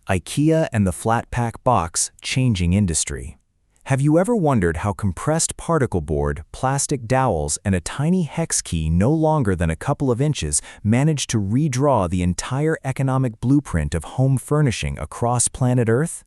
IKEA and the Flatpack box changing industry. Have you ever wondered how compressed particle board, plastic dowels, and a tiny hex key no longer than a couple of inches manage to redraw the entire economic blueprint of home furnishing across planet Earth?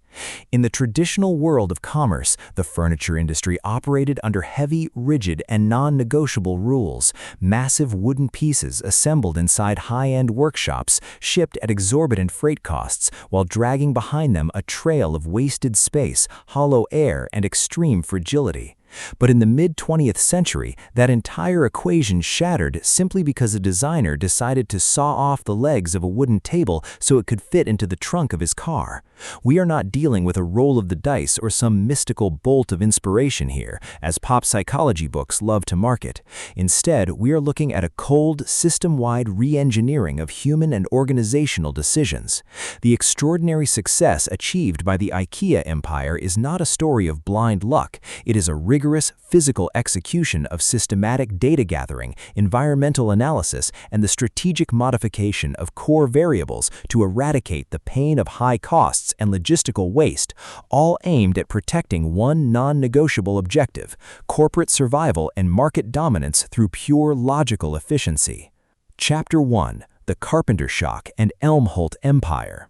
In the traditional world of commerce, the furniture industry operated under heavy, rigid, and non-negotiable rules. Massive wooden pieces assembled inside high-end workshops, shipped at exorbitant freight costs, while dragging behind them a trail of wasted space, hollow air, and extreme fragility. But in the mid-20th century, that entire equation shattered simply because a designer decided to saw off the legs of a wooden table so it could fit into the trunk of his car. We are not dealing with a roll of the dice or some mystical bolt of inspiration here, as pop psychology books love to market. Instead, we are looking at a cold, system-wide re-engineering of human and organizational decisions. The extraordinary success achieved by the IKEA empire is not a story of blind luck. It is a rigorous physical execution of systematic data gathering, environmental analysis, and the strategic modification of core variables to eradicate the pain of high costs and logistical waste, all aimed at protecting one non-negotiable objective: corporate survival and market dominance through pure logical efficiency. Chapter 1: The Carpenter Shock and Helmholtz Empire.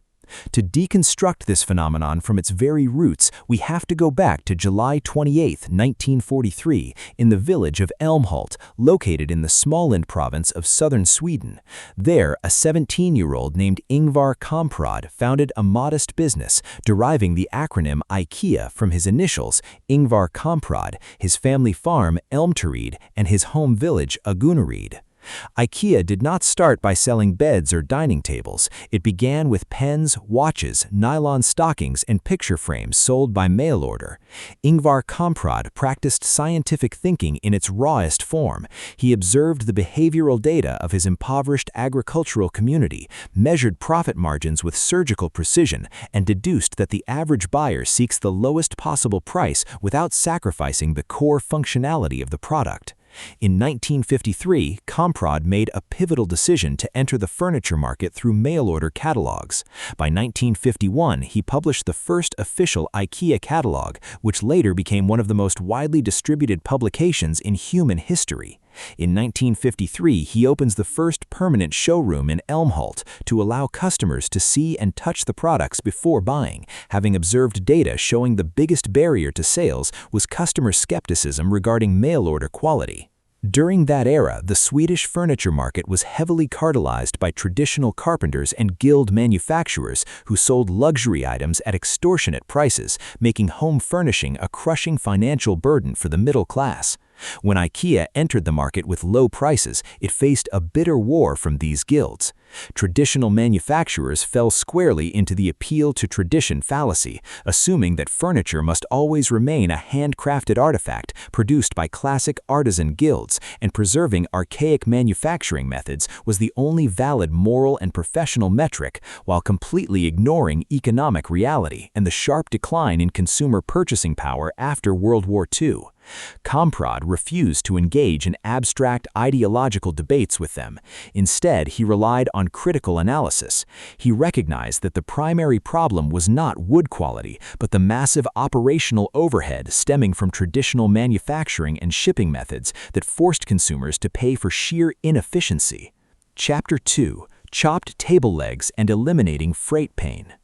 To deconstruct this phenomenon from its very roots, we have to go back to July 28, 1943, in the village of Helmholtz, located in the Småland province of southern Sweden. There, a 17-year-old named Ingvar Kamprad founded a modest business, deriving the acronym IKEA from his initials, Ingvar Kamprad, his family farm, Elmterid, and his home village, Agunnaryd. IKEA did not start by selling beds or dining tables. It began with pens, watches, nylon stockings, and picture frames sold by mail order. Ingvar Kamprad practiced scientific thinking in its rawest form. He observed the behavioral data of his impoverished agricultural community, measured profit margins with surgical precision, and deduced that the average buyer seeks the lowest possible price without sacrificing the core functionality of the product. In 1953, Kamprad made a pivotal decision to enter the furniture market through mail-order catalogs. By 1951, he published the first official IKEA catalog, which later became one of the most widely distributed publications in human history. In 1953, he opens the first permanent showroom in Helmholtz to allow customers to see and touch the products before buying, having observed data showing the biggest barrier to sales was customer skepticism regarding mail-order quality. During that era, the Swedish furniture market was heavily cartelized by traditional carpenters and guild manufacturers who sold luxury items at extortionate prices, making home furnishing a crushing financial burden for the middle class. When IKEA entered the market with low prices, it faced a bitter war from these guilds. Traditional manufacturers fell squarely into the appeal to tradition fallacy, assuming that furniture must always remain a handcrafted artifact produced by classic artisan guilds, and preserving archaic manufacturing methods was the only valid moral and professional metric, while completely ignoring economic reality and the sharp decline in consumer purchasing power after World War II. Kamprad refused to engage in abstract ideological debates with them. Instead, he relied on critical analysis. He recognized that the primary problem was not wood quality, but the massive operational overhead stemming from traditional manufacturing and shipping methods that forced consumers to pay for sheer inefficiency. Chapter 2: Chopped Table Legs and Eliminating Freight Pain.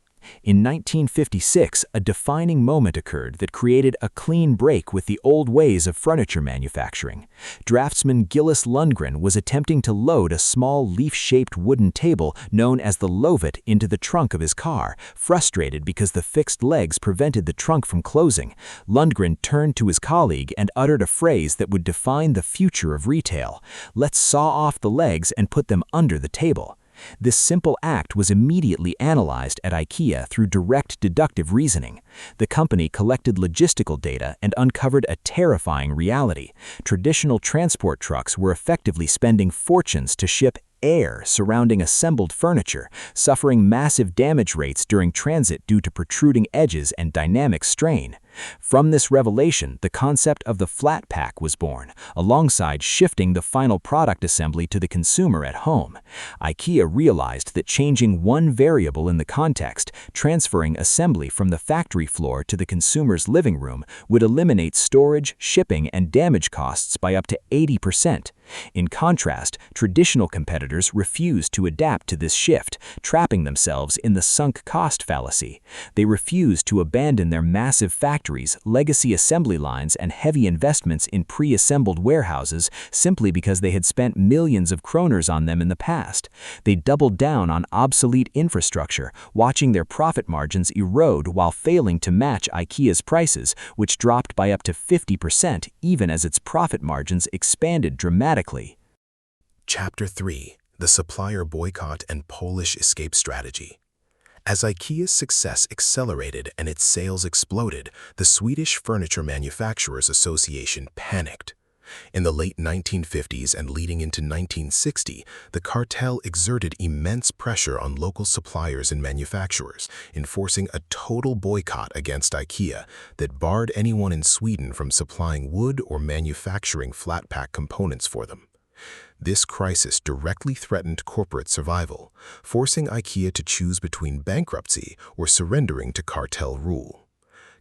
In 1956, a defining moment occurred that created a clean break with the old ways of furniture manufacturing. Draftsman Gillis Lundgren was attempting to load a small leaf-shaped wooden table known as the lovet into the trunk of his car. Frustrated because the fixed legs prevented the trunk from closing, Lundgren turned to his colleague and uttered a phrase that would define the future of retail: "Let's saw off the legs and put them under the table." This simple act was immediately analyzed at IKEA through direct deductive reasoning. The company collected logistical data and uncovered a terrifying reality. Traditional transport trucks were effectively spending fortunes to ship air surrounding assembled furniture, suffering massive damage rates during transit due to protruding edges and dynamic strain. From this revelation, the concept of the Flatpack was born, alongside shifting the final product assembly to the consumer at home. IKEA realized that changing one variable in the context, transferring assembly from the factory floor to the consumer's living room, would eliminate storage, shipping, and damage costs by up to 80%. In contrast, traditional competitors refused to adapt to this shift, trapping themselves in the sunk cost fallacy. They refused to abandon their massive factories, legacy assembly lines, and heavy investments in pre-assembled warehouses simply because they had spent millions of kroners on them in the past. They doubled down on obsolete infrastructure, watching their profit margins erode while failing to match IKEA's prices, which dropped by up to 50% even as its profit margins expanded dramatically. Chapter 3: The Supplier Boycott and Polish Escape Strategy. As IKEA's success accelerated and its sales exploded, the Swedish Furniture Manufacturers Association panicked. In the late 1950s and leading into 1960, the cartel exerted immense pressure on local suppliers and manufacturers, enforcing a total boycott against IKEA that barred anyone in Sweden from supplying wood or manufacturing Flatpack components for them. This crisis directly threatened corporate survival, forcing IKEA to choose between bankruptcy or surrendering to cartel rule.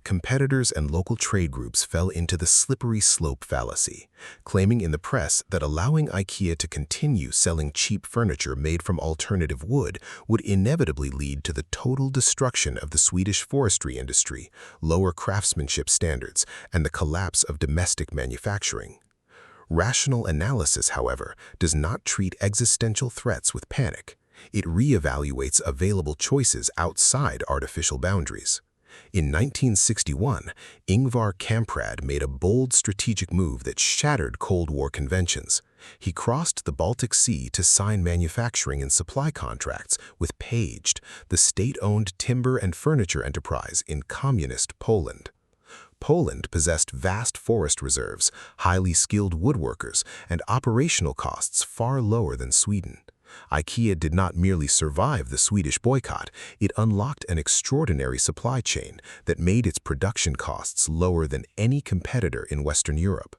Competitors and local trade groups fell into the slippery slope fallacy, claiming in the press that allowing IKEA to continue selling cheap furniture made from alternative wood would inevitably lead to the total destruction of the Swedish forestry industry, lower craftsmanship standards, and the collapse of domestic manufacturing. Rational analysis, however, does not treat existential threats with panic. It reevaluates available choices outside artificial boundaries. In 1961, Ingvar Kamprad made a bold strategic move that shattered Cold War conventions. He crossed the Baltic Sea to sign manufacturing and supply contracts with Paged, the state-owned timber and furniture enterprise in communist Poland. Poland possessed vast forest reserves, highly skilled woodworkers, and operational costs far lower than Sweden. IKEA did not merely survive the Swedish boycott, it unlocked an extraordinary supply chain that made its production costs lower than any competitor in Western Europe.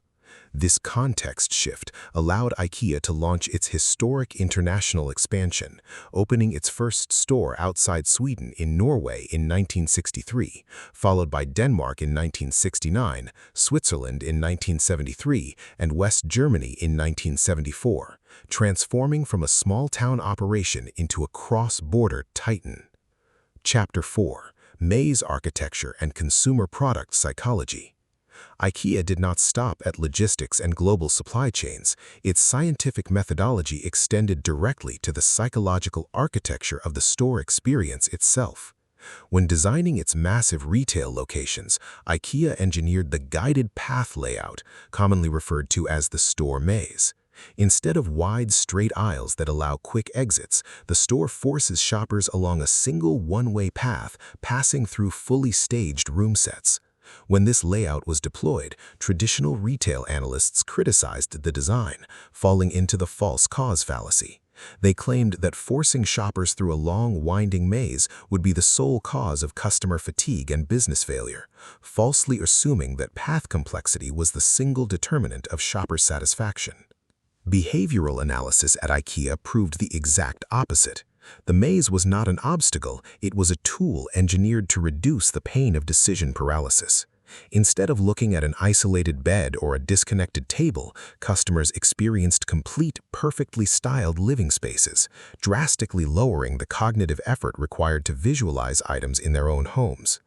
This context shift allowed IKEA to launch its historic international expansion, opening its first store outside Sweden in Norway in 1963, followed by Denmark in 1969, Switzerland in 1973, and West Germany in 1974, transforming from a small-town operation into a cross-border titan. Chapter 4: Maze Architecture and Consumer Product Psychology. IKEA did not stop at logistics and global supply chains. Its scientific methodology extended directly to the psychological architecture of the store experience itself. When designing its massive retail locations, IKEA engineered the guided path layout, commonly referred to as the store maze. Instead of wide, straight aisles that allow quick exits, the store forces shoppers along a single one-way path, passing through fully staged room sets. When this layout was deployed, traditional retail analysts criticized the design, falling into the false cause fallacy. They claimed that forcing shoppers through a long, winding maze would be the sole cause of customer fatigue and business failure, falsely assuming that path complexity was the single determinant of shopper satisfaction. Behavioral analysis at IKEA proved the exact opposite. The maze was not an obstacle, it was a tool engineered to reduce the pain of decision paralysis. Instead of looking at an isolated bed or a disconnected table, customers experienced complete, perfectly styled living spaces, drastically lowering the cognitive effort required to visualize items in their own homes.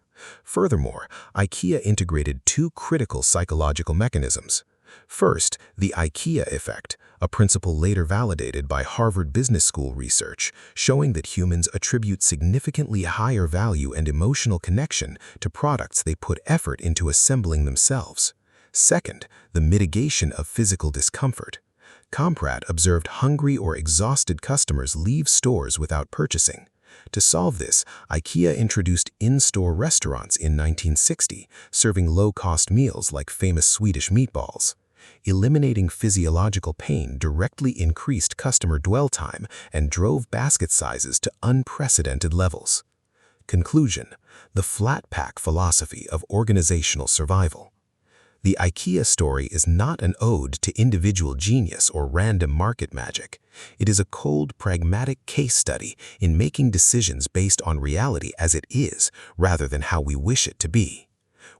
Furthermore, IKEA integrated two critical psychological mechanisms. First, the IKEA effect, a principle later validated by Harvard Business School research, showing that humans attribute significantly higher value and emotional connection to products they put effort into assembling themselves. Second, the mitigation of physical discomfort. Kamprad observed hungry or exhausted customers leave stores without purchasing. To solve this, IKEA introduced in-store restaurants in 1960, serving low-cost meals like famous Swedish meatballs. Eliminating physiological pain directly increased customer dwell time and drove basket sizes to unprecedented levels. Conclusion: the Flatpack philosophy of organizational survival. The IKEA story is not an ode to individual genius or random market magic. It is a cold, pragmatic case study in making decisions based on reality as it is, rather than how we wish it to be.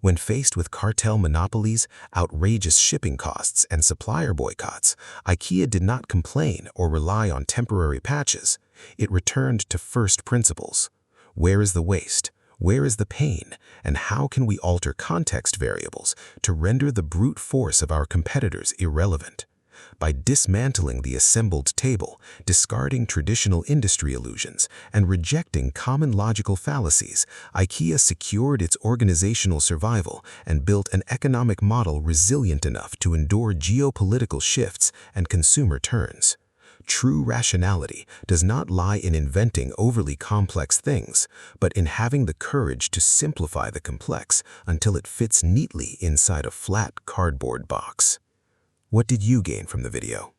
When faced with cartel monopolies, outrageous shipping costs, and supplier boycotts, IKEA did not complain or rely on temporary patches. It returned to first principles. Where is the waste? Where is the pain? And how can we alter context variables to render the brute force of our competitors irrelevant? By dismantling the assembled table, discarding traditional industry illusions, and rejecting common logical fallacies, IKEA secured its organizational survival and built an economic model resilient enough to endure geopolitical shifts and consumer turns. True rationality does not lie in inventing overly complex things, but in having the courage to simplify the complex until it fits neatly inside a flat cardboard box. What did you gain from the video?